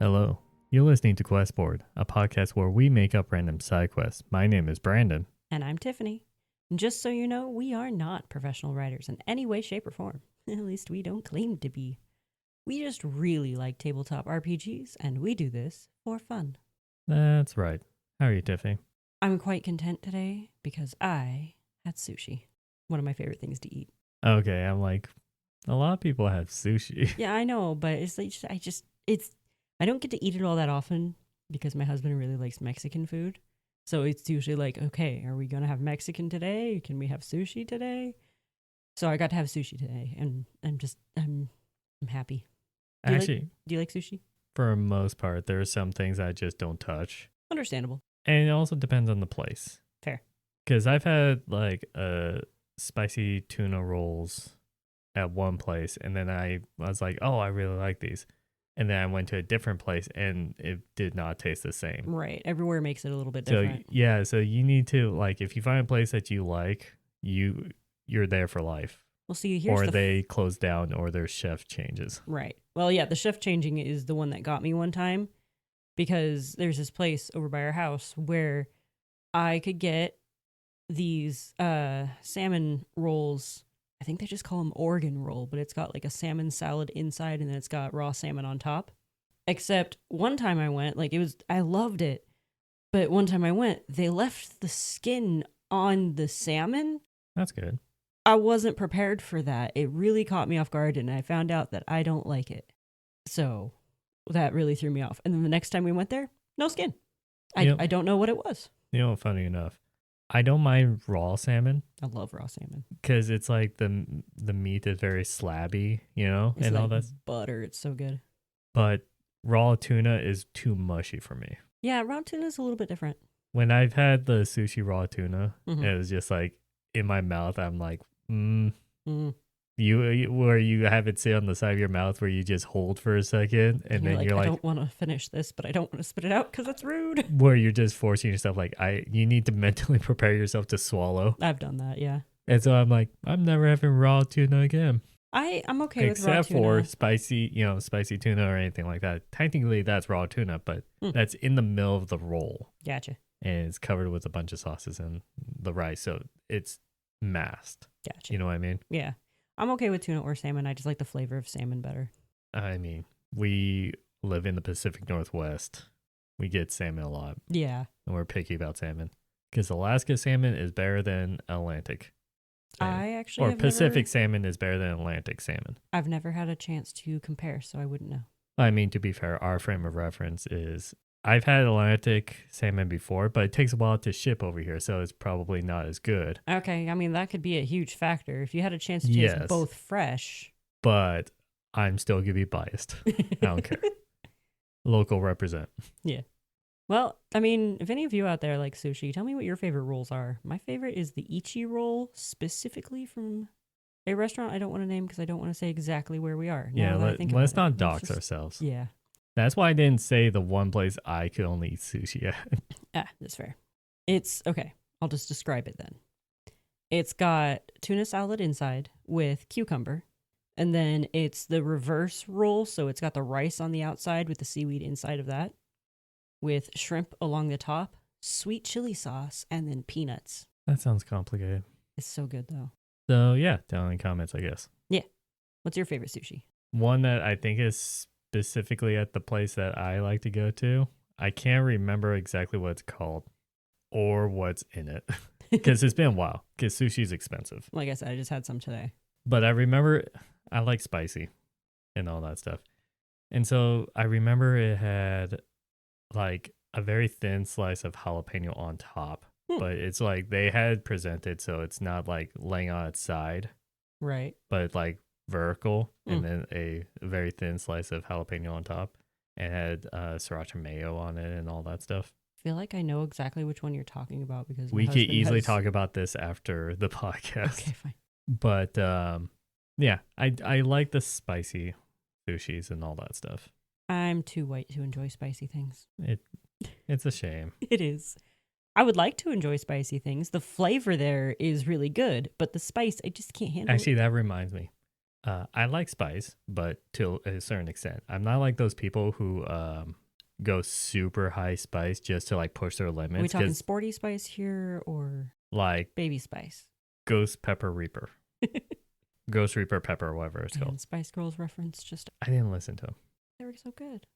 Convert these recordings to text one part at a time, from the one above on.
Hello. You're listening to Questboard, a podcast where we make up random side quests. My name is Brandon. And I'm Tiffany. And just so you know, we are not professional writers in any way, shape, or form. At least we don't claim to be. We just really like tabletop RPGs, and we do this for fun. That's right. How are you, Tiffany? I'm quite content today because I had sushi. One of my favorite things to eat. Okay, I'm like, a lot of people have sushi. Yeah, I know, but it's like, I don't get to eat it all that often because my husband really likes Mexican food. So it's usually like, okay, are we going to have Mexican today? Can we have sushi today? So I got to have sushi today, and I'm happy. Do you like sushi? For the most part, there are some things I just don't touch. Understandable. And it also depends on the place. Fair. Because I've had like spicy tuna rolls at one place, and then I was like, oh, I really like these. And then I went to a different place and it did not taste the same. Right. Everywhere makes it a little bit So different. yeah, so you need to, like, if you find a place that you like, you're there for life. Well, see, here's or they close down or their chef changes. Right. Well, yeah, the chef changing is the one that got me one time because there's this place over by our house where I could get these salmon rolls. I think they just call them Oregon roll, but it's got like a salmon salad inside and then it's got raw salmon on top. Except one time I went, I loved it. But one time I went, they left the skin on the salmon. That's good. I wasn't prepared for that. It really caught me off guard and I found out that I don't like it. So that really threw me off. And then the next time we went there, no skin. I don't know what it was. You know, funny enough, I don't mind raw salmon. I love raw salmon because it's like the meat is very slabby, you know, it's and like all that butter. It's so good. But raw tuna is too mushy for me. Yeah, raw tuna is a little bit different. When I've had the sushi raw tuna, it was just like in my mouth. I'm like, You where you have it sit on the side of your mouth where you just hold for a second and then you're like, I don't want to finish this, but I don't want to spit it out because it's rude. Where you're just forcing yourself, like, you need to mentally prepare yourself to swallow. I've done that, yeah. And so I'm like, I'm never having raw tuna again. I'm okay with raw tuna. Except for spicy tuna or anything like that. Technically, that's raw tuna, but that's in the middle of the roll. Gotcha. And it's covered with a bunch of sauces and the rice, so it's masked. Gotcha. You know what I mean? Yeah. I'm okay with tuna or salmon. I just like the flavor of salmon better. I mean, we live in the Pacific Northwest. We get salmon a lot. Yeah. And we're picky about salmon. Because Alaska salmon is better than Atlantic salmon. Pacific salmon is better than Atlantic salmon. I've never had a chance to compare, so I wouldn't know. I mean, to be fair, our frame of reference is I've had Atlantic salmon before, but it takes a while to ship over here, so it's probably not as good. Okay, I mean, that could be a huge factor. If you had a chance to taste both fresh. But I'm still going to be biased. I don't care. Local represent. Yeah. Well, I mean, if any of you out there like sushi, tell me what your favorite rolls are. My favorite is the Ichi roll, specifically from a restaurant I don't want to name because I don't want to say exactly where we are. Yeah, let's not dox ourselves. Yeah. That's why I didn't say the one place I could only eat sushi at. That's fair. It's okay. I'll just describe it then. It's got tuna salad inside with cucumber. And then it's the reverse roll. So it's got the rice on the outside with the seaweed inside of that. With shrimp along the top, sweet chili sauce, and then peanuts. That sounds complicated. It's so good though. So yeah, down in comments, I guess. Yeah. What's your favorite sushi? One that I think is specifically at the place that I like to go to. I can't remember exactly what it's called or what's in it because it's been a while because sushi is expensive. Like I said, I just had some today. But I remember I like spicy and all that stuff. And so I remember it had like a very thin slice of jalapeno on top, but it's like they had presented so it's not like laying on its side. Right. But like vertical and then a very thin slice of jalapeno on top and had sriracha mayo on it and all that stuff. I feel like I know exactly which one you're talking about because we could easily talk about this after the podcast. Okay, fine. But yeah, I like the spicy sushis and all that stuff. I'm too white to enjoy spicy things. It's a shame. It is. I would like to enjoy spicy things. The flavor there is really good, but the spice, I just can't handle Actually, that reminds me. I like spice, but to a certain extent. I'm not like those people who go super high spice just to like push their Are we limits. talking Because sporty spice here or like baby spice? Ghost Pepper Reaper, Ghost Reaper Pepper, whatever it's called. And Spice Girls reference just I didn't listen to them. they were so good.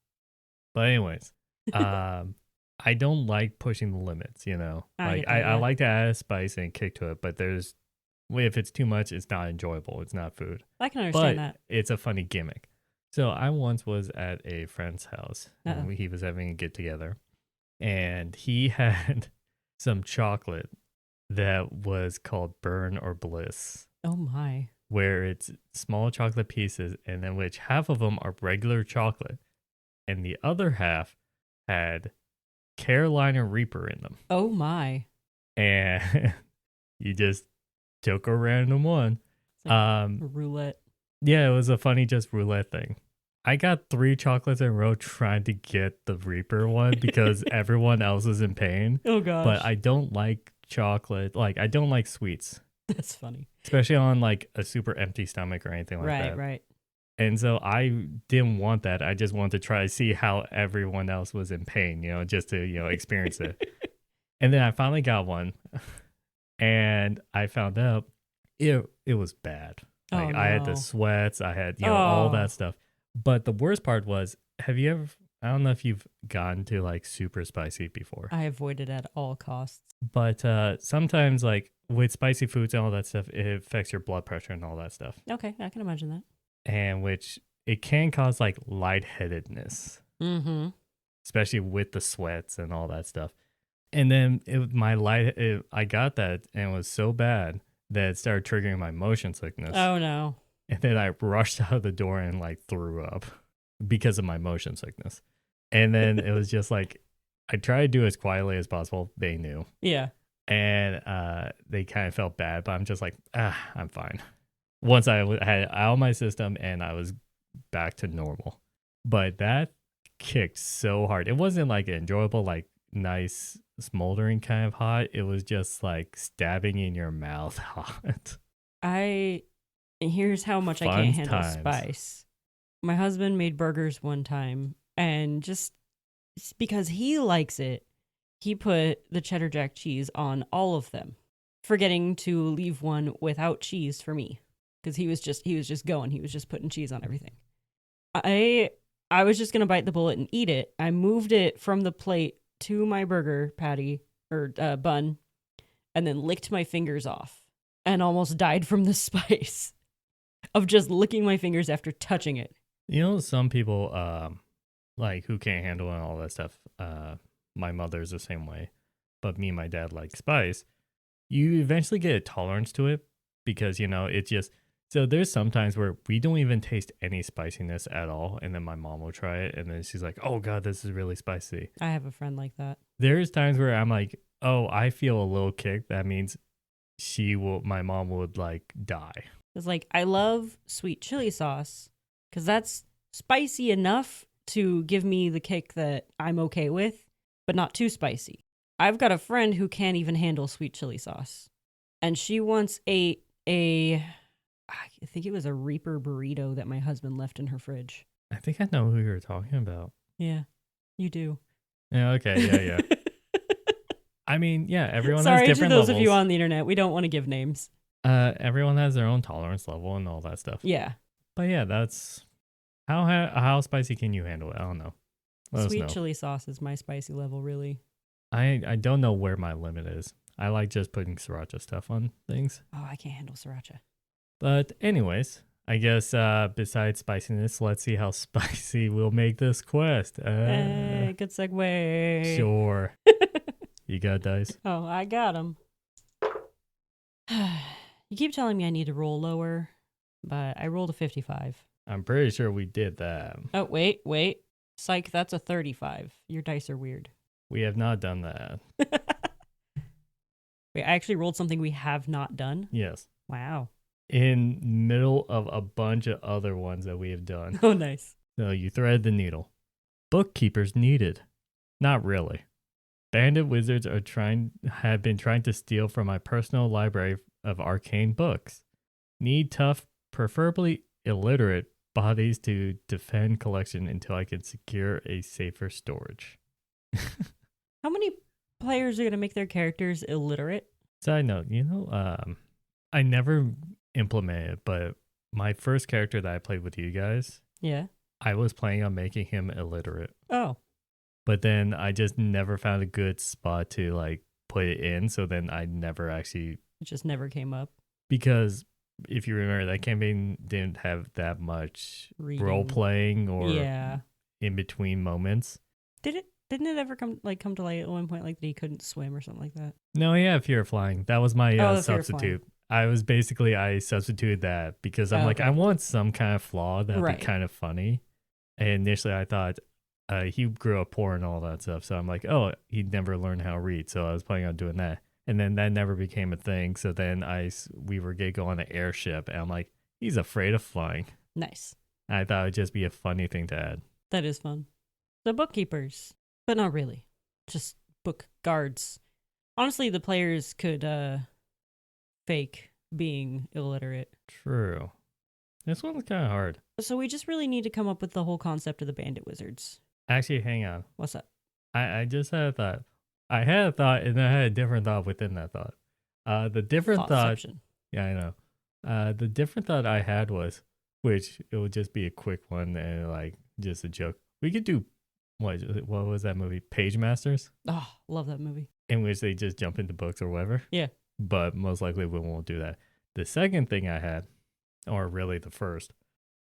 But anyways, I don't like pushing the limits. You know, I like get that, I yeah. like to add a spice and kick to it, but if it's too much, it's not enjoyable. It's not food. I can But understand that. it's a funny gimmick. So I once was at a friend's house and Uh-oh. he was having a get together, and he had some chocolate that was called Burn or Bliss, Oh my. where it's small chocolate pieces, and then which half of them are regular chocolate, and the other half had Carolina Reaper in them. Oh my. And you just took a random one. It's like roulette. Yeah, it was a funny just roulette thing. I got 3 chocolates in a row trying to get the Reaper one because everyone else was in pain. Oh gosh. But I don't like chocolate. Like, I don't like sweets, That's funny. especially on like a super empty stomach or anything like that. Right. And so I didn't want that. I just wanted to try to see how everyone else was in pain, just to, experience it. And then I finally got one and I found out it was bad. Oh, Like I had the no. sweats, I had, all Oh. that stuff. But the worst part was, have you ever, I don't know if you've gotten to like super spicy before, I avoid it at all costs. but sometimes like with spicy foods and all that stuff, it affects your blood pressure and all that stuff. Okay, I can imagine that. And which it can cause like lightheadedness, Mm-hmm. especially with the sweats and all that stuff. And then I got that and it was so bad that it started triggering my motion sickness. Oh no. And then I rushed out of the door and like threw up because of my motion sickness. And then it was just like, I tried to do it as quietly as possible. They knew. Yeah. And they kind of felt bad, but I'm just like, I'm fine. Once I had it out of my system and I was back to normal. But that kicked so hard. It wasn't like enjoyable, like nice smoldering kind of hot. It was just like stabbing in your mouth hot. Here's how much I Fun can't handle times. spice. My husband made burgers one time, and just because he likes it, he put the cheddar jack cheese on all of them, forgetting to leave one without cheese for me, because he was just putting cheese on everything. I was just gonna bite the bullet and eat it. I moved it from the plate to my burger patty or bun, and then licked my fingers off, and almost died from the spice of just licking my fingers after touching it. Some people like who can't handle and all that stuff. My mother's the same way, but me and my dad like spice. You eventually get a tolerance to it because it's just so there's sometimes where we don't even taste any spiciness at all, and then my mom will try it, and then she's like, "Oh God, this is really spicy." I have a friend like that. There's times where I'm like, "Oh, I feel a little kick." That means my mom would like die. It's like, I love sweet chili sauce because that's spicy enough to give me the kick that I'm okay with, but not too spicy. I've got a friend who can't even handle sweet chili sauce. And she once ate I think it was a Reaper burrito that my husband left in her fridge. I think I know who you're talking about. Yeah, you do. Yeah. Okay. Yeah. I mean, yeah. Everyone Sorry has to different those levels. of you on the internet. We don't want to give names. Everyone has their own tolerance level and all that stuff. Yeah. But yeah, that's how spicy can you handle it? I don't know. Let us Sweet know. chili sauce is my spicy level, really. I don't know where my limit is. I like just putting sriracha stuff on things. Oh, I can't handle sriracha. But anyways, I guess besides spiciness, let's see how spicy we'll make this quest. Hey, good segue. Sure. You got dice? Oh, I got them. You keep telling me I need to roll lower, but I rolled a 55. I'm pretty sure we did that. Oh, wait. Psych, that's a 35. Your dice are weird. We have not done that. Wait, I actually rolled something we have not done? Yes. Wow. In middle of a bunch of other ones that we have done. Oh, nice. So you thread the needle. Bookkeepers needed. Not really. Bandit wizards have been trying to steal from my personal library of arcane books. Need tough, preferably illiterate bodies to defend collection until I can secure a safer storage. How many players are going to make their characters illiterate? Side note, I never implemented, but my first character that I played with you guys, Yeah. I was planning on making him illiterate. Oh. But then I just never found a good spot to like put it in. So then I never actually, It just never came up. because if you remember, that campaign didn't have that much Reading. role playing or Yeah. in between moments. Didn't it ever come to light at one point like that he couldn't swim or something like that? No, yeah, fear of flying. That was my Oh, the fear of substitute. I substituted that because I'm Oh, like, okay. I want some kind of flaw that'd Right. be kind of funny. And initially I thought he grew up poor and all that stuff. So I'm like, oh, he'd never learned how to read. So I was planning on doing that. And then that never became a thing. So then we were going to go on an airship. And I'm like, he's afraid of flying. Nice. And I thought it would just be a funny thing to add. That is fun. The bookkeepers, but not really. Just book guards. Honestly, the players could fake being illiterate. True. This one's kind of hard. So we just really need to come up with the whole concept of the bandit wizards. Actually, hang on. What's up? I just had a thought. I had a thought, and then I had a different thought within that thought. The different thought, Thoughtception. yeah, I know. The different thought I had was, which it would just be a quick one and like just a joke. We could do what was that movie, Page Masters, Oh, love that movie. in which they just jump into books or whatever. Yeah. But most likely we won't do that. The second thing I had, or really the first,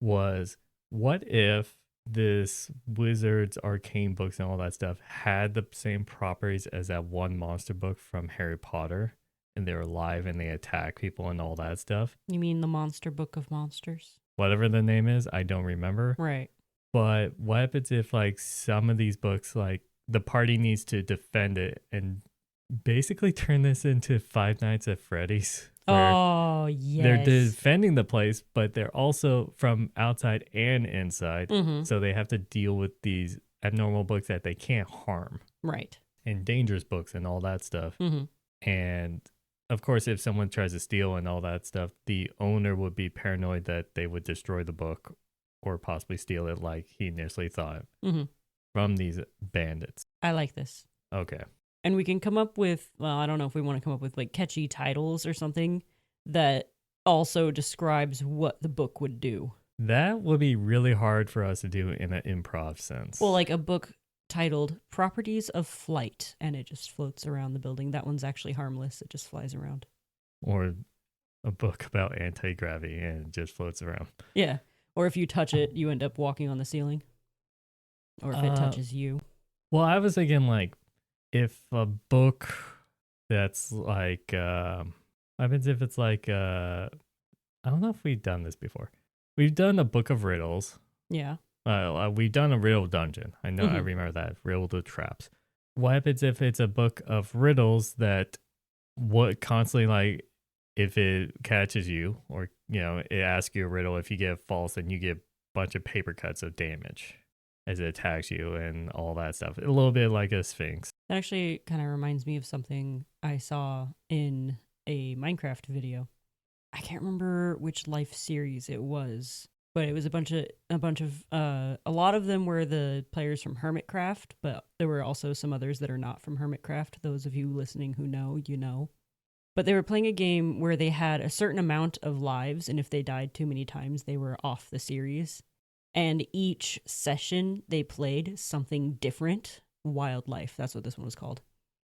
was what if this Wizards arcane books and all that stuff had the same properties as that one monster book from Harry Potter, and they're alive and they attack people and all that stuff. You mean the Monster Book of Monsters? Whatever the name is, I don't remember. Right. But what happens if like some of these books, like the party needs to defend it and basically turn this into Five Nights at Freddy's? Where Oh, yes. they're defending the place, but they're also from outside and inside. Mm-hmm. So they have to deal with these abnormal books that they can't harm, Right. and dangerous books and all that stuff. Mm-hmm. And of course, if someone tries to steal and all that stuff, the owner would be paranoid that they would destroy the book or possibly steal it like he initially thought Mm-hmm. from these bandits. I like this. Okay. And we can come up with, well, I don't know if we want to come up with like catchy titles or something that also describes what the book would do. That would be really hard for us to do in an improv sense. Well, like a book titled Properties of Flight, and it just floats around the building. That one's actually harmless. It just flies around. Or a book about anti-gravity and it just floats around. Yeah. Or if you touch it, you end up walking on the ceiling. Or if it touches you. Well, I was thinking like if a book that's like what happens if it's like I don't know if we've done this before. We've done a book of riddles. Yeah. We've done a riddle dungeon. I know, I Mhm. remember that. Riddle the traps. What happens if it's a book of riddles that what constantly like if it catches you or it asks you a riddle, if you get false, then you get a bunch of paper cuts of damage as it attacks you and all that stuff. A little bit like a Sphinx. That actually kind of reminds me of something I saw in a Minecraft video. I can't remember which life series it was, but it was a lot of them were the players from Hermitcraft, but there were also some others that are not from Hermitcraft. Those of you listening who know, you know. But they were playing a game where they had a certain amount of lives, and if they died too many times, they were off the series. And each session they played something different. Wildlife, that's what this one was called.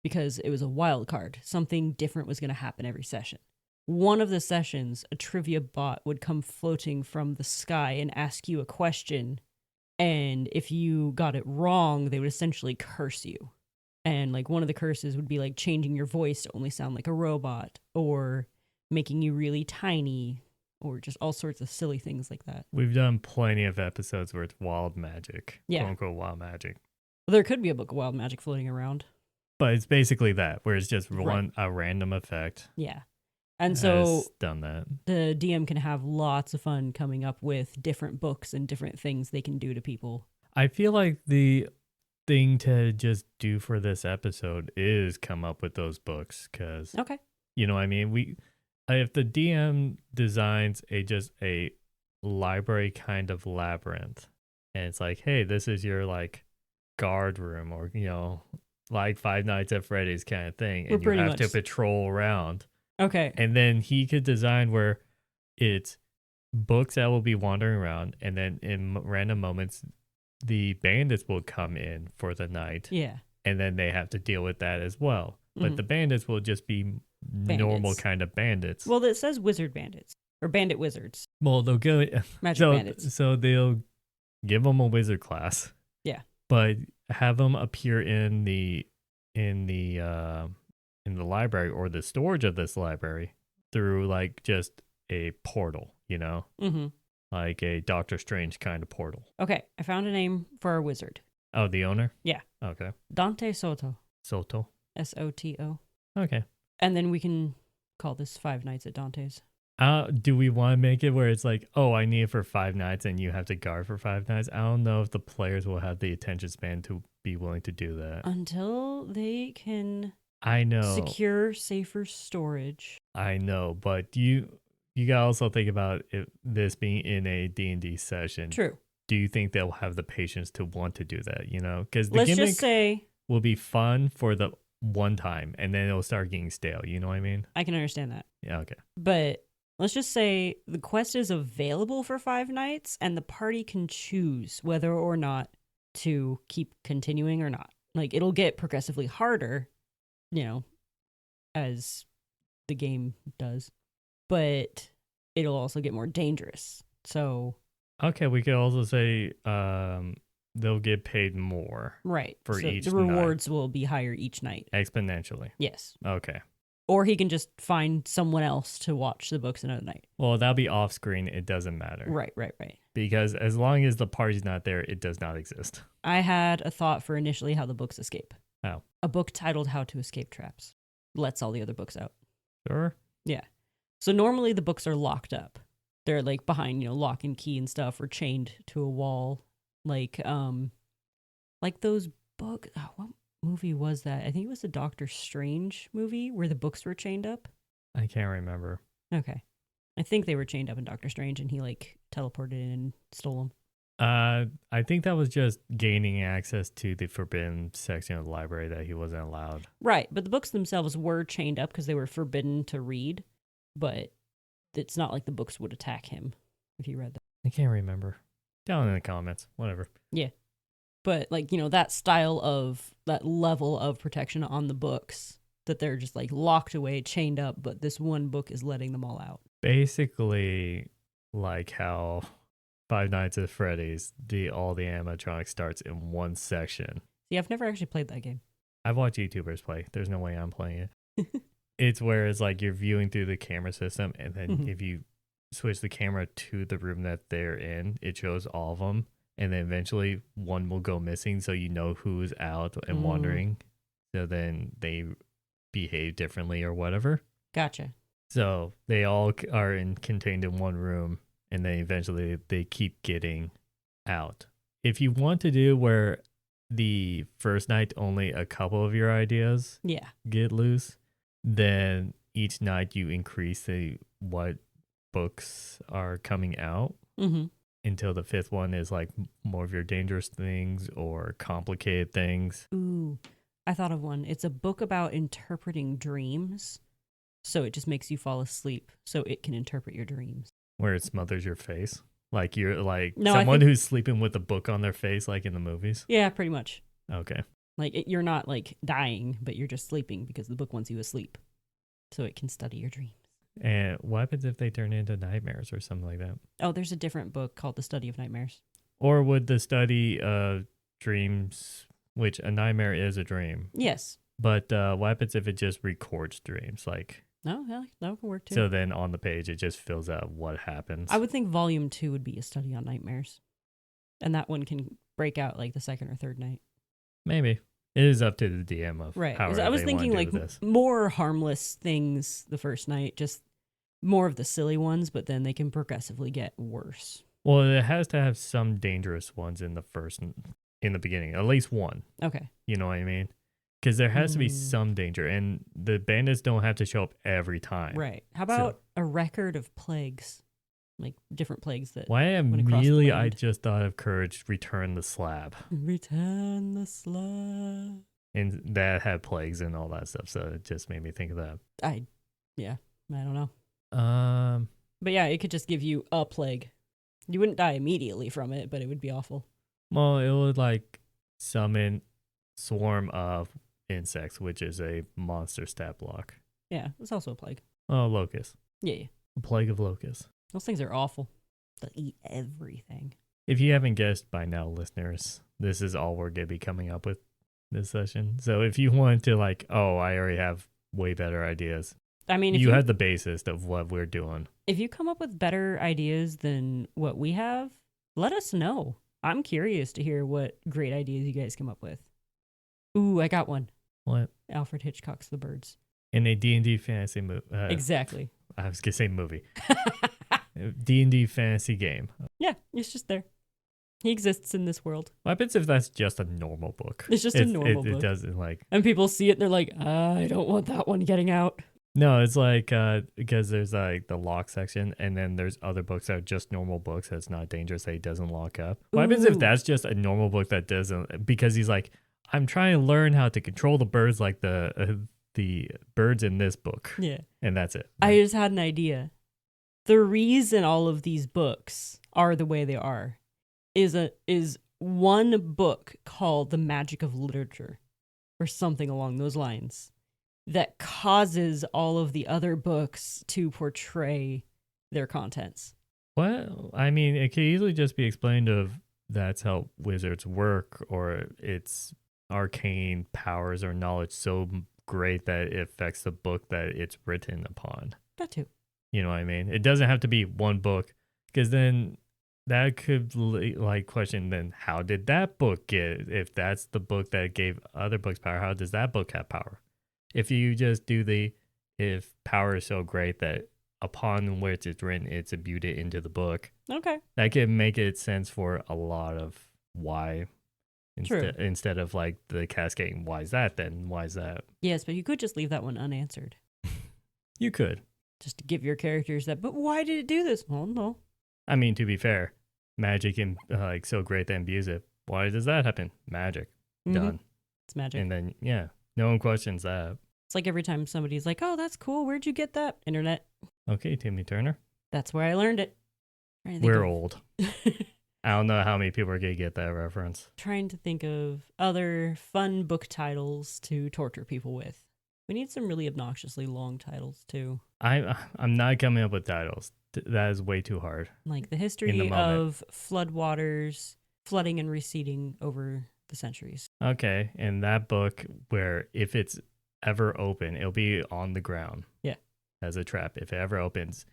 Because it was a wild card. Something different was going to happen every session. One of the sessions, a trivia bot would come floating from the sky and ask you a question. And if you got it wrong, they would essentially curse you. And like one of the curses would be like changing your voice to only sound like a robot, or making you really tiny, or just all sorts of silly things like that. We've done plenty of episodes where it's wild magic. Yeah. Quote unquote wild magic. Well, there could be a book of wild magic floating around. But it's basically that, where it's just Right. a random effect. Yeah. And so has done that. the DM can have lots of fun coming up with different books and different things they can do to people. I feel like the thing to just do for this episode is come up with those books, because Okay. you know what I mean. If the DM designs a library kind of labyrinth. And it's like, hey, this is your like guard room, or like Five Nights at Freddy's kind of thing, We're and you pretty have to much- patrol around. Okay. And then he could design where it's books that will be wandering around, and then in random moments the bandits will come in for the night, Yeah. and then they have to deal with that as well. But Mhm. the bandits will just be normal Bandits. kind of bandits. Well, it says wizard bandits or bandit wizards, Well, they'll go magic bandits. so they'll give them a wizard class. Yeah. But have them appear in the library or the storage of this library through like just a portal, Mm-hmm. like a Doctor Strange kind of portal. Okay, I found a name for our wizard. Oh, the owner? Yeah. Okay. Dante Soto. Soto. Soto. Okay. And then we can call this Five Nights at Dante's. Do we want to make it where it's like, oh, I need it for 5 nights and you have to guard for 5 nights? I don't know if the players will have the attention span to be willing to do that. Until they can I know. secure safer storage. I know, but you gotta also think about this being in a D&D session. True. Do you think they'll have the patience to want to do that? Because the Let's gimmick just say will be fun for the one time, and then it'll start getting stale. You know what I mean? I can understand that. Yeah. Okay. But let's just say the quest is available for 5 nights and the party can choose whether or not to keep continuing or not. Like, it'll get progressively harder, as the game does, but it'll also get more dangerous. So, Okay, we could also say they'll get paid more right. For so each the rewards will be higher each night. exponentially. Yes. Okay. Or he can just find someone else to watch the books another night. Well, that'll be off screen. It doesn't matter. Right. Because as long as the party's not there, it does not exist. I had a thought for initially how the books escape. How? A book titled How to Escape Traps lets all the other books out. Sure. Yeah. So normally the books are locked up. They're like behind, lock and key and stuff, or chained to a wall. Like those books. Oh, what movie was that? I think it was the Doctor Strange movie where the books were chained up. I can't remember. Okay. I think they were chained up in Doctor Strange and he like teleported in and stole them. I think that was just gaining access to the forbidden section of the library that he wasn't allowed. Right. But the books themselves were chained up because they were forbidden to read. But it's not like the books would attack him if he read them. I can't remember. Down in the comments, whatever. Yeah. But like, that level of protection on the books that they're just like locked away, chained up, but this one book is letting them all out. Basically, like how Five Nights at Freddy's, all the animatronics starts in one section. See, I've never actually played that game. I've watched YouTubers play. There's no way I'm playing it. It's where it's like you're viewing through the camera system, and then if you switch the camera to the room that they're in, it shows all of them, and then eventually one will go missing, so you know who's out and wandering. So then they behave differently or whatever. Gotcha. So they all are contained in one room, and then eventually they keep getting out. If you want to do where the first night only a couple of your ideas get loose, then each night you increase what books are coming out until the 5th one is like more of your dangerous things or complicated things. Ooh, I thought of one. It's a book about interpreting dreams. So it just makes you fall asleep so it can interpret your dreams. Where it smothers your face. Like you're like No, someone who's sleeping with a book on their face, like in the movies. Yeah, pretty much. Okay. Like you're not like dying, but you're just sleeping because the book wants you asleep. So it can study your dreams. And what happens if they turn into nightmares or something like that? Oh, there's a different book called The Study of Nightmares. Or would the study of dreams, which a nightmare is a dream. Yes. But what happens if it just records dreams? Like, no, yeah, that can work too. So then on the page, it just fills out what happens. I would think volume 2 would be a study on nightmares. And that one can break out like the second or third night. Maybe. It is up to the DM of right. how I was thinking like more harmless things the first night, just more of the silly ones, but then they can progressively get worse. Well, it has to have some dangerous ones in the beginning, at least one. Okay. You know what I mean? Because there has to be some danger, and the bandits don't have to show up every time. Right. How about a record of plagues? like different plagues that Why went across the immediately I land. just thought of Courage Return the Slab. Return the slab. And that had plagues and all that stuff, so it just made me think of that. I don't know. Um, But yeah, it could just give you a plague. You wouldn't die immediately from it, but it would be awful. well, it would like summon swarm of insects, which is a monster stat block. Yeah, it's also a plague. Oh, locust. Yeah. A plague of locusts. Those things are awful. They'll eat everything. If you haven't guessed by now, listeners, this is all we're going to be coming up with this session. So if you want to like, oh, I already have way better ideas. I mean, You have the basis of what we're doing. if you come up with better ideas than what we have, let us know. I'm curious to hear what great ideas you guys come up with. Ooh, I got one. What? Alfred Hitchcock's The Birds. In a D&D fantasy movie. Exactly. I was going to say movie. D&D fantasy game. Yeah, it's just there. He exists in this world. What happens if that's just a normal book? It's just a normal It book. doesn't like... And people see it and they're like, I don't want that one getting out. No, it's like because there's like the lock section, and then there's other books that are just normal books that's not dangerous that he doesn't lock up. What happens if Ooh. that's just a normal book that doesn't? Because he's like, I'm trying to learn how to control the birds like the birds in this book, Yeah. and that's it. I just had an idea. The reason all of these books are the way they are is one book called The Magic of Literature or something along those lines that causes all of the other books to portray their contents. Well, I mean, it could easily just be explained of that's how wizards work, or it's arcane powers or knowledge so great that it affects the book that it's written upon. That too. You know what I mean? It doesn't have to be one book, because then that could like question then how did that book get? If that's the book that gave other books power, how does that book have power? If you just do if power is so great that upon which it's written, it's imbued into the book, Okay. that can make it sense for a lot of why. True. Instead of like the cascading, why is that then? Why is that? Yes, but you could just leave that one unanswered. You could. Just to give your characters that, but why did it do this? Well, no. I mean, to be fair, magic and like so great that imbues it. Why does that happen? Magic. Mhm. Done. It's magic. And then, yeah, no one questions that. It's like every time somebody's like, oh, that's cool. Where'd you get that? Internet. Okay, Timmy Turner. That's where I learned it. We're old. I don't know how many people are going to get that reference. Trying to think of other fun book titles to torture people with. We need some really obnoxiously long titles too. I'm not coming up with titles. That is way too hard. Like the In the history moment. of floodwaters, flooding and receding over the centuries. Okay, in that book where if it's ever open, it'll be on the ground. Yeah. As a trap. If it ever opens,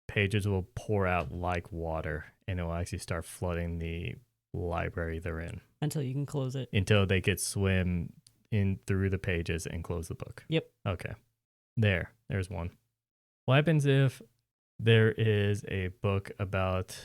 pages will pour out like water, and it will actually start flooding the library they're in Until you can close it. until they could swim in through the pages and close the book. Yep. Okay. There's one. What happens if there is a book about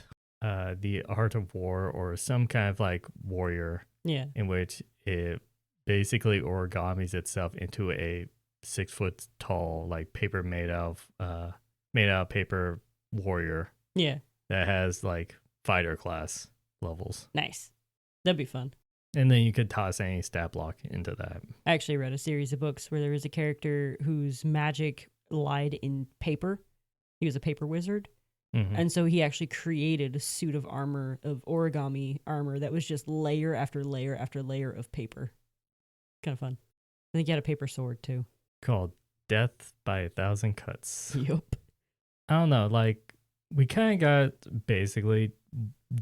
the art of war or some kind of like warrior Yeah. in which it basically origamis itself into a 6 foot tall like paper made out of paper warrior Yeah. that has like fighter class levels, Nice. That'd be fun. and then you could toss any stat block into that. I actually read a series of books where there was a character whose magic lied in paper. He was a paper wizard. Mhm. And so he actually created a suit of armor, of origami armor, that was just layer after layer after layer of paper. Kind of fun. I think he had a paper sword too. Called Death by a Thousand Cuts. Yup. I don't know, like we kind of got basically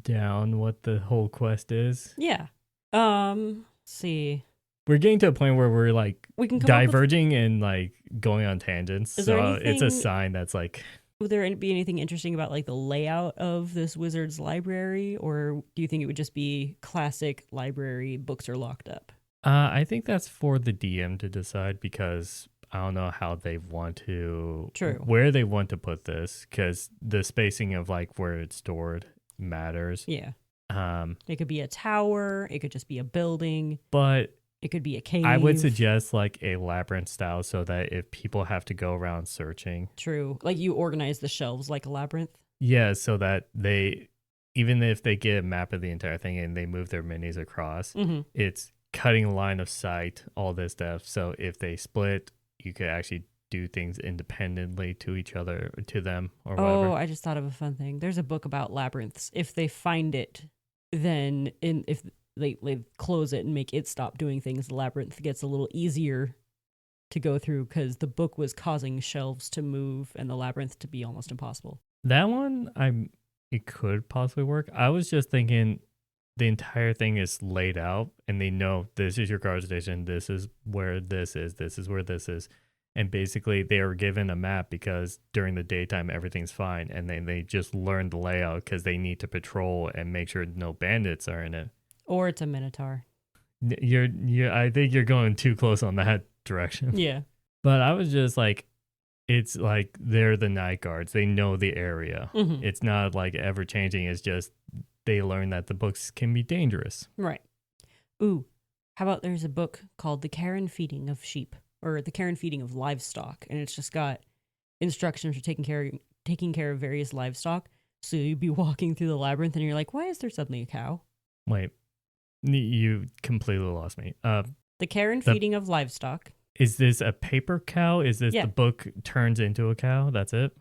down what the whole quest is. Yeah. Let's see. We're getting to a point where we're like We can come up diverging and like going on tangents. Is there So it's a anything- sign that's like, would there be anything interesting about like the layout of this wizard's library, or do you think it would just be classic library, books are locked up? I think that's for the DM to decide, because I don't know how they want to, True. where they want to put this, because the spacing of like where it's stored matters. Yeah. Um, It could be a tower, it could just be a building, but it could be a cave. I would suggest like a labyrinth style, so that if people have to go around searching, True. Like you organize the shelves like a labyrinth. Yeah, so that they, even if they get a map of the entire thing and they move their minis across, Mm-hmm. it's cutting line of sight, all this stuff. So if they split, you could actually do things independently to each other, to them, or Oh, whatever. I just thought of a fun thing. There's a book about labyrinths. If they find it, then if they close it and make it stop doing things, the labyrinth gets a little easier to go through because the book was causing shelves to move and the labyrinth to be almost impossible. That one, it could possibly work. I was just thinking the entire thing is laid out and they know this is your guard station, this is where this is where this is. And basically they are given a map because during the daytime everything's fine, and then they just learn the layout because they need to patrol and make sure no bandits are in it. Or it's a minotaur. You're I think you're going too close on that direction. Yeah. But I was just like, it's like they're the night guards. They know the area. Mm-hmm. It's not like ever changing. It's just they learn that the books can be dangerous. Right. Ooh, how about there's a book called The Care and Feeding of Sheep, or The Care and Feeding of Livestock, and it's just got instructions for taking care of various livestock. So you'd be walking through the labyrinth and you're like, why is there suddenly a cow? Wait, you completely lost me. The Care and Feeding of Livestock. Is this a paper cow? Is this Yeah. the book turns into a cow? That's it?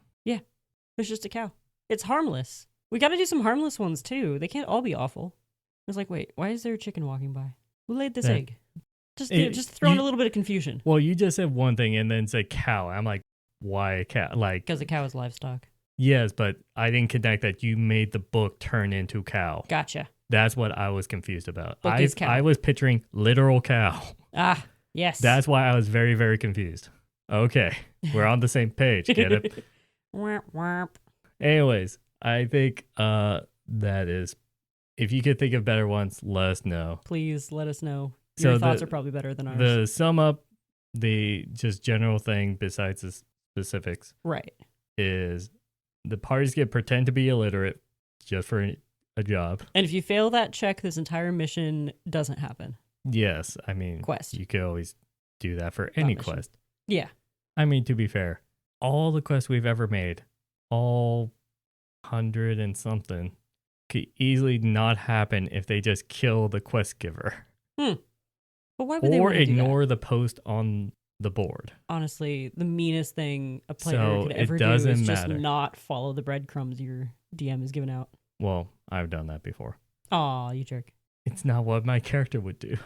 It's just a cow. It's harmless. We got to do some harmless ones too. They can't all be awful. It's like, wait, why is there a chicken walking by? Who laid this Yeah. egg? Just throwing a little bit of confusion. Well, you just said one thing and then said cow. I'm like, why a cow? Like, Because a cow is livestock. yes, but I didn't connect that you made the book turn into cow. Gotcha. That's what I was confused about. Book is cow. I was picturing literal cow. Ah, yes. That's why I was very, very confused. Okay, we're on the same page. Get it? Womp womp. Anyways, I think that is, if you could think of better ones, let us know. Please let us know. So Your thoughts are probably better than ours. The sum up, the just general thing besides the specifics Right. is the parties get pretend to be illiterate just for a job. And if you fail that check, this entire mission doesn't happen. Yes, I mean, Quest. you could always do that for any mission. quest. Yeah. I mean, to be fair, all the quests we've ever made, all 100 and something, could easily not happen if they just kill the quest giver But why would they or want to do that? ignore the post on the board. Honestly, the meanest thing a player So could it ever do doesn't is just matter. not follow the breadcrumbs your DM is giving out. Well, I've done that before. Aw, you jerk. It's not what my character would do,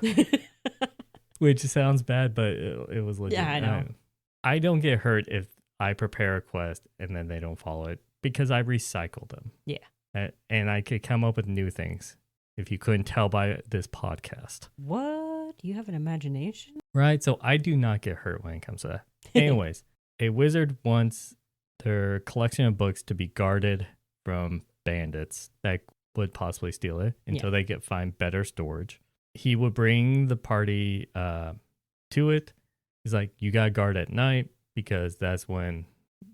which sounds bad, but it was legit. Yeah, I know. I don't get hurt if I prepare a quest and then they don't follow it because I recycle them. Yeah. And I could come up with new things if you couldn't tell by this podcast. What? You have an imagination? Right? So I do not get hurt when it comes to that. Anyways, a wizard wants their collection of books to be guarded from bandits that would possibly steal it until they find better storage. He would bring the party to it. He's like, you got to guard at night because that's when,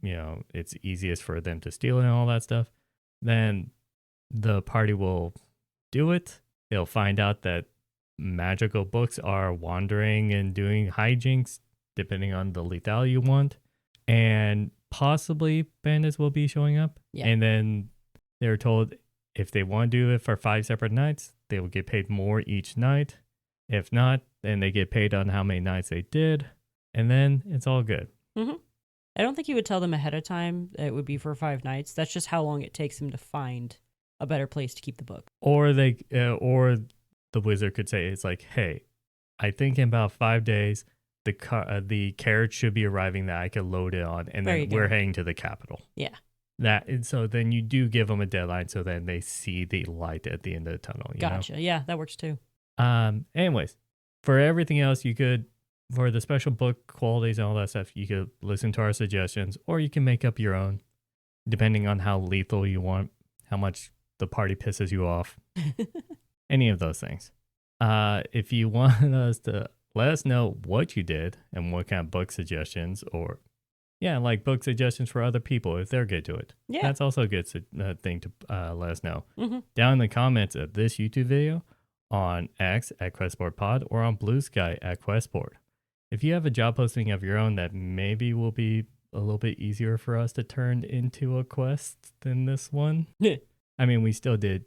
it's easiest for them to steal and all that stuff. Then the party will do it. They'll find out that magical books are wandering and doing hijinks depending on the lethality you want. And possibly bandits will be showing up. Yeah. And then they're told if they want to do it for 5 separate nights, they will get paid more each night. If not, then they get paid on how many nights they did. And then it's all good. Mm-hmm. I don't think you would tell them ahead of time that it would be for 5 nights. That's just how long it takes them to find a better place to keep the book. Or or the wizard could say, it's like, hey, I think in about 5 days, the carriage should be arriving that I could load it on, and then we're heading to the capital. Yeah. And so then you do give them a deadline, so then they see the light at the end of the tunnel. Gotcha. Know? Yeah, that works too. Anyways, for everything else, you could, for the special book qualities and all that stuff, you could listen to our suggestions, or you can make up your own, depending on how lethal you want, how much the party pisses you off, any of those things. If you want us to let us know what you did and what kind of book suggestions, or like book suggestions for other people if they're good to it. Yeah. That's also a good thing to let us know. Mm-hmm. Down in the comments of this YouTube video, on X at QuestBoardPod, or on Blue Sky at QuestBoard. If you have a job posting of your own that maybe will be a little bit easier for us to turn into a quest than this one. I mean, we still did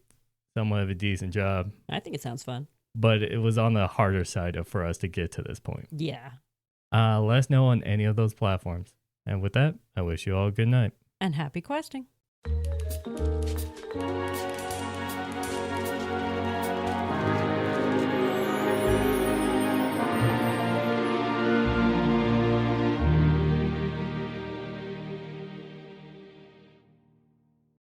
somewhat of a decent job, I think it sounds fun. but it was on the harder side for us to get to this point. Yeah. Let us know on any of those platforms. And with that, I wish you all a good night. And happy questing.